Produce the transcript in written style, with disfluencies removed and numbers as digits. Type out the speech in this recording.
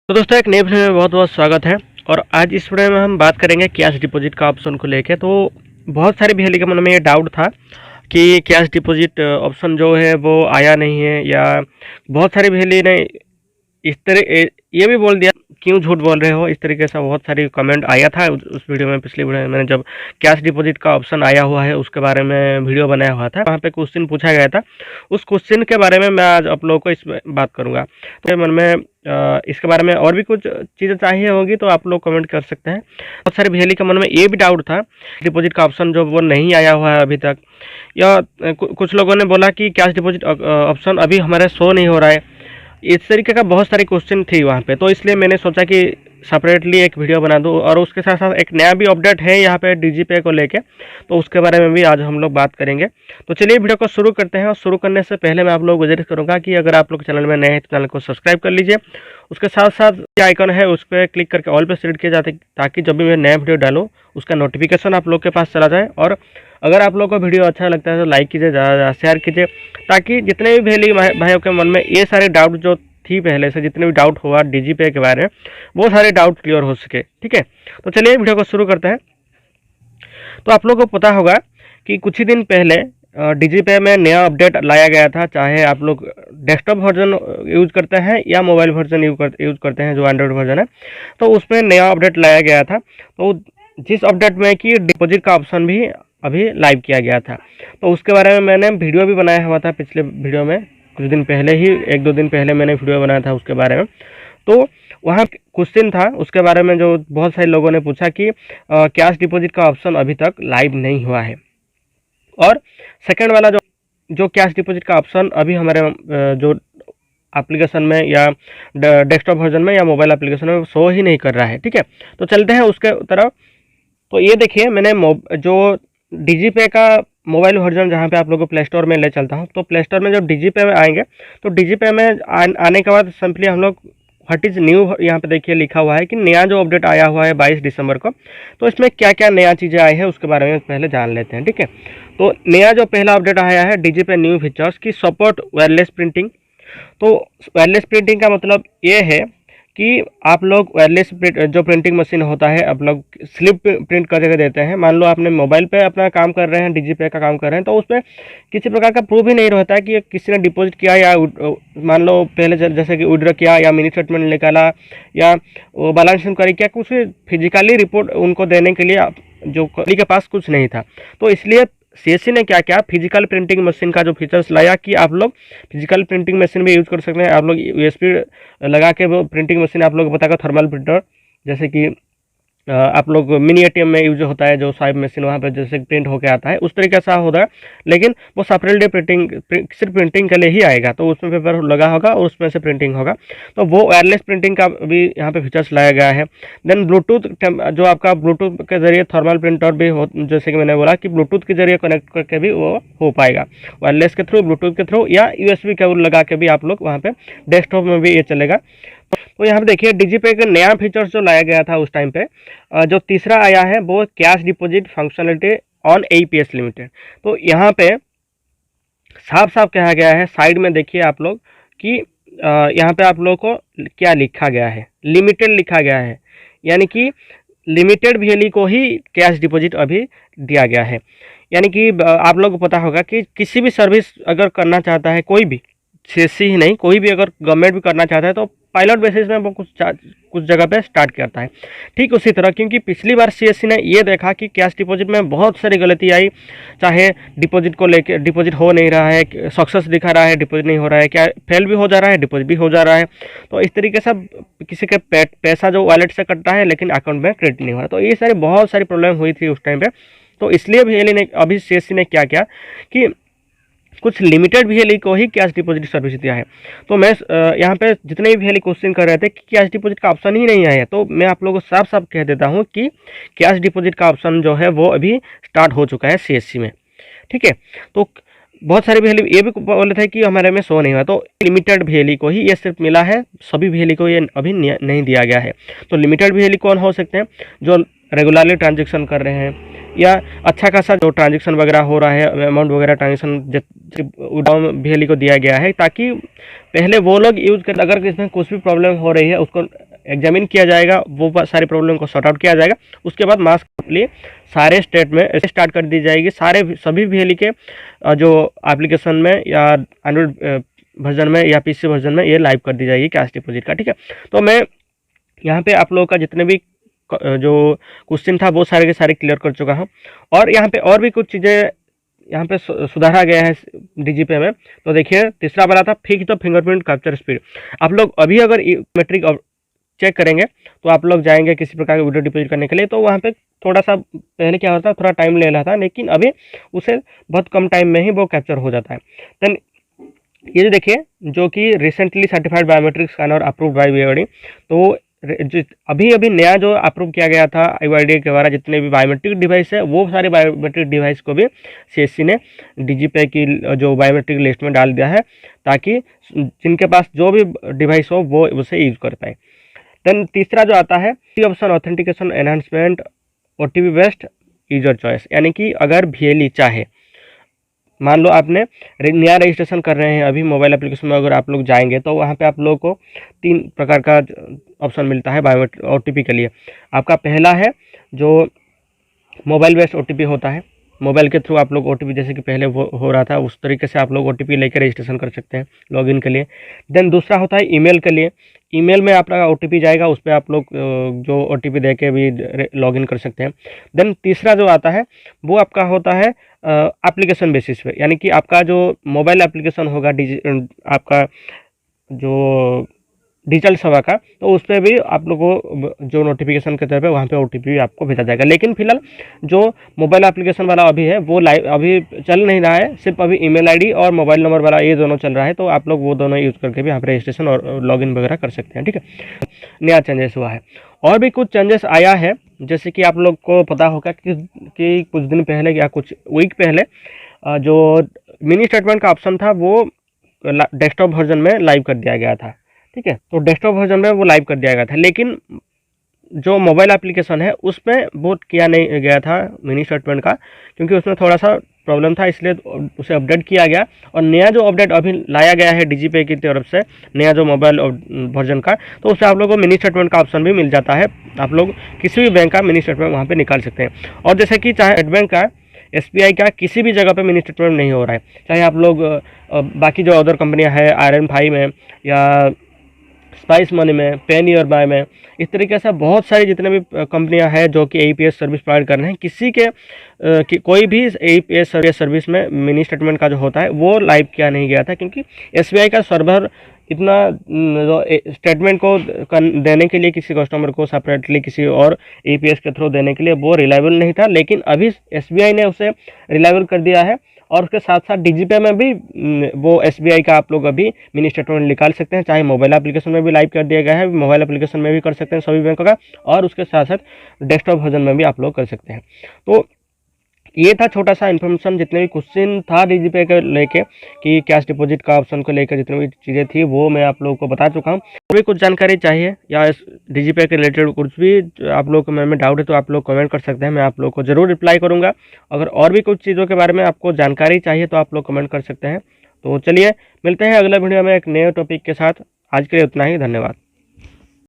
तो दोस्तों एक नए वीडियो में बहुत बहुत स्वागत है। और आज इस वीडियो में हम बात करेंगे कैश डिपॉजिट का ऑप्शन को लेके। तो बहुत सारे भैया के मन में ये डाउट था कि कैश डिपॉजिट ऑप्शन जो है वो आया नहीं है, या बहुत सारे भैया ने इस तरह ये भी बोल दिया क्यों झूठ बोल रहे हो, इस तरीके से बहुत सारी कमेंट आया था उस वीडियो में। पिछली वीडियो में मैंने जब कैश डिपॉजिट का ऑप्शन आया हुआ है उसके बारे में वीडियो बनाया हुआ था, वहाँ पे क्वेश्चन पूछा गया था। उस क्वेश्चन के बारे में मैं आज आप लोगों को इसमें बात करूँगा। तो मन में इसके बारे में और भी कुछ चीज़ें चाहिए होगी तो आप लोग कमेंट कर सकते हैं। बहुत सारे भैया के मन में ये भी डाउट था डिपॉजिट का ऑप्शन जो वो नहीं आया हुआ है अभी तक, या कुछ लोगों ने बोला कि कैश डिपॉजिट ऑप्शन अभी हमारे शो नहीं हो रहा है। इस तरीके का बहुत सारे क्वेश्चन थी वहाँ पे, तो इसलिए मैंने सोचा कि सेपरेटली एक वीडियो बना दूँ। और उसके साथ साथ एक नया भी अपडेट है यहाँ पे डीजीपे को लेके, तो उसके बारे में भी आज हम लोग बात करेंगे। तो चलिए वीडियो को शुरू करते हैं। और शुरू करने से पहले मैं आप लोग गुजारिश करूँगा कि अगर आप लोग चैनल में नए हैं तो चैनल को सब्सक्राइब कर लीजिए। उसके साथ साथ जो आइकन है उस पर क्लिक करके ऑल पे सेलेक्ट किया जाता है, ताकि जब भी मैं नया वीडियो डालूँ उसका नोटिफिकेशन आप लोग के पास चला जाए। और अगर आप लोग को वीडियो अच्छा लगता है तो लाइक कीजिए, ज़्यादा शेयर कीजिए, ताकि जितने भी भाइयों के मन में ये सारे डाउट जो थी पहले से, जितने भी डाउट हुआ डीजीपे के बारे में, वो सारे डाउट क्लियर हो सके। ठीक है, तो चलिए वीडियो को शुरू करते हैं। तो आप लोगों को पता होगा कि कुछ ही दिन पहले डीजीपे में नया अपडेट लाया गया था। चाहे आप लोग डेस्कटॉप वर्जन यूज करते हैं या मोबाइल वर्जन यूज करते हैं जो एंड्रॉयड वर्जन है, तो उसमें नया अपडेट लाया गया था। तो जिस अपडेट में कि डिपॉजिट का ऑप्शन भी अभी लाइव किया गया था, तो उसके बारे में मैंने वीडियो भी बनाया हुआ था पिछले वीडियो में। कुछ दिन पहले ही, एक दो दिन पहले मैंने वीडियो बनाया था उसके बारे में। तो वहाँ क्वेश्चन था उसके बारे में जो बहुत सारे लोगों ने पूछा कि कैश डिपॉजिट का ऑप्शन अभी तक लाइव नहीं हुआ है। और सेकंड वाला जो कैश डिपॉजिट का ऑप्शन अभी हमारे जो एप्लीकेशन में या डेस्कटॉप वर्जन में या मोबाइल एप्लीकेशन में शो ही नहीं कर रहा है। ठीक है, तो चलते हैं उसके तरफ। तो ये देखिए, मैंने जो डीजीपे का मोबाइल वर्जन जहाँ पे आप लोगों को प्ले स्टोर में ले चलता हूँ, तो प्ले स्टोर में जब डीजीपे में आएंगे तो डीजीपे में आने के बाद सिंपली हम लोग व्हाट इज़ न्यू यहाँ पे देखिए लिखा हुआ है कि नया जो अपडेट आया हुआ है 22 दिसंबर को, तो इसमें क्या क्या नया चीज़ें आई है उसके बारे में पहले जान लेते हैं। ठीक है, तो नया जो पहला अपडेट आया है डीजीपे न्यू फीचर्स की सपोर्ट वायरलेस प्रिंटिंग। तो वायरलेस प्रिंटिंग का मतलब ये है कि आप लोग वायरलेस जो प्रिंटिंग मशीन होता है, आप लोग स्लिप प्रिंट करके देते हैं। मान लो आपने मोबाइल पे अपना काम कर रहे हैं, डीजीपे का काम कर रहे हैं, तो उसमें किसी प्रकार का प्रूफ ही नहीं रहता है कि किसी ने डिपॉजिट किया या मान लो पहले जैसे कि विड्रॉ किया या मिनी स्टेटमेंट निकाला या बैलेंस इंक्वायरी किया, कुछ फिजिकली रिपोर्ट उनको देने के लिए जो के पास कुछ नहीं था। तो इसलिए सीएससी ने क्या किया, फिजिकल प्रिंटिंग मशीन का जो फीचर्स लाया कि आप लोग फिजिकल प्रिंटिंग मशीन भी यूज़ कर सकते हैं। आप लोग यूएसबी लगा के वो प्रिंटिंग मशीन आप लोग बताएगा, थर्मल प्रिंटर, जैसे कि आप लोग मिनी एटीएम में यूज होता है जो स्वाइप मशीन, वहाँ पर जैसे प्रिंट होकर आता है, उस तरीके से होता है। लेकिन वो सेपरेटली प्रिंटिंग सिर्फ प्रिंटिंग के लिए ही आएगा, तो उसमें पेपर लगा होगा और उसमें से प्रिंटिंग होगा। तो वो वायरलेस प्रिंटिंग का भी यहाँ पे फीचर्स लाया गया है। देन ब्लूटूथ, जो आपका ब्लूटूथ के जरिए थर्मल प्रिंटर भी हो, जैसे कि मैंने बोला कि ब्लूटूथ के जरिए कनेक्ट करके भी वो हो पाएगा, वायरलेस के थ्रू, ब्लूटूथ के थ्रू, या यूएसबी केबल लगा के भी आप लोग वहाँ पे डेस्कटॉप में भी ये चलेगा। तो यहाँ पे देखिए डीजीपे का नया फीचर्स जो लाया गया था उस टाइम पे, जो तीसरा आया है वो cash deposit functionality on AEPS limited. तो यहाँ पे साफ साफ कहा गया है, साइड में देखिए आप लोग कि यहाँ पे आप लोग को क्या लिखा गया है, लिमिटेड लिखा गया है, यानी कि लिमिटेड वैल्यू को ही कैश डिपॉजिट अभी दिया गया है। यानी कि आप लोग को पता होगा कि किसी भी सर्विस अगर करना चाहता है कोई भी, सीएससी ही नहीं, कोई भी अगर गवर्नमेंट भी करना चाहता है तो पायलट बेसिस में वो कुछ जगह पे स्टार्ट करता है। ठीक उसी तरह, क्योंकि पिछली बार सीएससी ने ये देखा कि कैश डिपॉजिट में बहुत सारी गलती आई, चाहे डिपॉजिट को लेके डिपॉजिट हो नहीं रहा है, सक्सेस दिखा रहा है, डिपॉजिट नहीं हो रहा है, क्या फेल भी हो जा रहा है, डिपॉजिट भी हो जा रहा है। तो इस तरीके से किसी के पैसा जो वॉलेट से कटता है लेकिन अकाउंट में क्रेडिट नहीं हो रहा, तो ये सारी बहुत सारी प्रॉब्लम हुई थी उस टाइम पे। तो इसलिए भी अभी सीएससी ने क्या किया कि कुछ लिमिटेड वैल्यू को ही कैश डिपॉजिट सर्विस दिया है। तो मैं यहाँ पे जितने भी वैल्यू क्वेश्चन कर रहे थे कि कैश डिपॉजिट का ऑप्शन ही नहीं आया है, तो मैं आप लोगों को साफ साफ कह देता हूँ कि कैश डिपॉजिट का ऑप्शन जो है वो अभी स्टार्ट हो चुका है सीएससी में। ठीक है, तो बहुत सारे वैल्यू ये भी बोले थे कि हमारे में शो नहीं हुआ, तो लिमिटेड वैल्यू को ही ये सिर्फ मिला है, सभी वैल्यू को ये अभी नहीं दिया गया है। तो लिमिटेड वैल्यू कौन हो सकते हैं, जो रेगुलरली ट्रांजेक्शन कर रहे हैं या अच्छा खासा जो ट्रांजेक्शन वगैरह हो रहा है, अमाउंट वगैरह ट्रांजेक्शन वैल्यू को दिया गया है, ताकि पहले वो लोग यूज़ कर, अगर इसमें कुछ भी प्रॉब्लम हो रही है उसको एग्जामिन किया जाएगा, वो सारी प्रॉब्लम को सॉर्ट आउट किया जाएगा। उसके बाद मास लिए सारे स्टेट में स्टार्ट कर दी जाएगी। सभी VLE के जो एप्लीकेशन में या एंड्रॉइड वर्जन में या PC वर्जन में ये लाइव कर दी जाएगी कैश डिपॉजिट का, ठीक है। तो मैं यहाँ पे आप लोगों का जितने भी जो क्वेश्चन था वो सारे के सारे क्लियर कर चुका हूँ। और यहाँ पे और भी कुछ चीज़ें यहाँ पे सुधारा गया है DigiPay में। तो देखिए, तीसरा वाला था fix the fingerprint capture speed. आप लोग अभी अगर मेट्रिक चेक करेंगे तो आप लोग जाएंगे किसी प्रकार का वीडियो डिपॉजिट करने के लिए, तो वहाँ पे थोड़ा सा पहले क्या होता था, थोड़ा टाइम ले रहा था, लेकिन अभी उसे बहुत कम टाइम में ही वो कैप्चर हो जाता है। देन ये जो देखिए, जो कि recently certified biometric scanner approved by BYD, तो अभी नया जो अप्रूव किया गया था BYD के द्वारा, जितने भी बायोमेट्रिक डिवाइस है वो सारे बायोमेट्रिक डिवाइस को भी CSC ने DigiPay की जो बायोमेट्रिक लिस्ट में डाल दिया है, ताकि जिनके पास जो भी डिवाइस हो वो उसे यूज कर पाए। देन तीसरा जो आता है option authentication enhancement OTP based user choice, यानी कि अगर VLE चाहे, मान लो आपने नया रजिस्ट्रेशन कर रहे हैं अभी मोबाइल एप्लीकेशन में, अगर आप लोग जाएंगे तो वहाँ पे आप लोगों को 3 प्रकार का ऑप्शन मिलता है बायोमेट्रिक OTP के लिए। आपका पहला है जो मोबाइल बेस्ड OTP होता है, मोबाइल के थ्रू आप लोग OTP जैसे कि पहले हो रहा था उस तरीके से आप लोग OTP लेकर रजिस्ट्रेशन कर सकते हैं लॉगिन के लिए। देन दूसरा होता है ईमेल के लिए, ईमेल में आपका OTP जाएगा, उस पर आप लोग जो OTP दे के भी लॉगिन कर सकते हैं। देन तीसरा जो आता है वो आपका होता है एप्लीकेशन बेसिस पे, यानी कि आपका जो मोबाइल एप्लीकेशन होगा आपका जो डिजिटल सेवा का, तो उस पर भी आप लोगों को जो नोटिफिकेशन के तौर पे वहाँ पे OTP भी आपको भेजा जाएगा। लेकिन फिलहाल जो मोबाइल एप्लीकेशन वाला अभी है वो लाइव अभी चल नहीं रहा है, सिर्फ अभी ईमेल ID और मोबाइल नंबर वाला ये दोनों चल रहा है, तो आप लोग वो दोनों यूज़ करके भी यहाँ पर रजिस्ट्रेशन और लॉगिन वगैरह कर सकते हैं, ठीक है। नया चेंजेस हुआ है, और भी कुछ चेंजेस आया है, जैसे कि आप लोग को पता होगा कि कुछ दिन पहले या कुछ वीक पहले जो मिनी स्टेटमेंट का ऑप्शन था वो डेस्कटॉप वर्जन में लाइव कर दिया गया था, ठीक है। तो डेस्कटॉप वर्जन में वो लाइव कर दिया गया था, लेकिन जो मोबाइल एप्लीकेशन है उसमें वो किया नहीं गया था मिनी स्टेटमेंट का, क्योंकि उसमें थोड़ा सा प्रॉब्लम था, इसलिए उसे अपडेट किया गया। और नया जो अपडेट अभी लाया गया है DigiPay की तरफ से, नया जो मोबाइल वर्जन का, तो उससे आप लोगों को मिनी स्टेटमेंट का ऑप्शन भी मिल जाता है। आप लोग किसी भी बैंक का मिनी स्टेटमेंट वहाँ पे निकाल सकते हैं। और जैसे कि चाहे स्टेट बैंक का, SBI का, किसी भी जगह पे मिनी स्टेटमेंट नहीं हो रहा है, चाहे आप लोग बाकी जो अदर कंपनियाँ हैं IRN5 में या स्पाइस मनी में, पेनियरबाय में, इस तरीके से बहुत सारी जितने भी कंपनियां हैं जो कि APS सर्विस प्रोवाइड कर रहे हैं, किसी के कोई भी APS सर्विस में मिनी स्टेटमेंट का जो होता है वो लाइव किया नहीं गया था, क्योंकि SBI का सर्वर इतना स्टेटमेंट को देने के लिए किसी कस्टमर को सेपरेटली किसी और APS के थ्रू देने के लिए वो रिलायबल नहीं था। लेकिन अभी SBI ने उसे रिलायबल कर दिया है, और उसके साथ साथ DigiPay में भी वो SBI का आप लोग अभी मिनी स्टेटमेंट निकाल सकते हैं, चाहे मोबाइल एप्लीकेशन में भी लाइव कर दिया गया है, मोबाइल एप्लीकेशन में भी कर सकते हैं सभी बैंकों का, और उसके साथ साथ डेस्कटॉप वर्जन में भी आप लोग कर सकते हैं। तो ये था छोटा सा इन्फॉर्मेशन, जितने भी क्वेश्चन था DigiPay के लेके कि कैश डिपॉजिट का ऑप्शन को लेकर जितनी भी चीज़ें थी वो मैं आप लोगों को बता चुका हूँ। और भी कुछ जानकारी चाहिए या इस DigiPay के रिलेटेड कुछ भी आप लोगों को मन में डाउट है तो आप लोग कमेंट कर सकते हैं, मैं आप लोग को ज़रूर रिप्लाई करूँगा। अगर और भी कुछ चीज़ों के बारे में आपको जानकारी चाहिए तो आप लोग कमेंट कर सकते हैं। तो चलिए मिलते हैं अगले वीडियो में एक नए टॉपिक के साथ। आज के लिए उतना ही, धन्यवाद।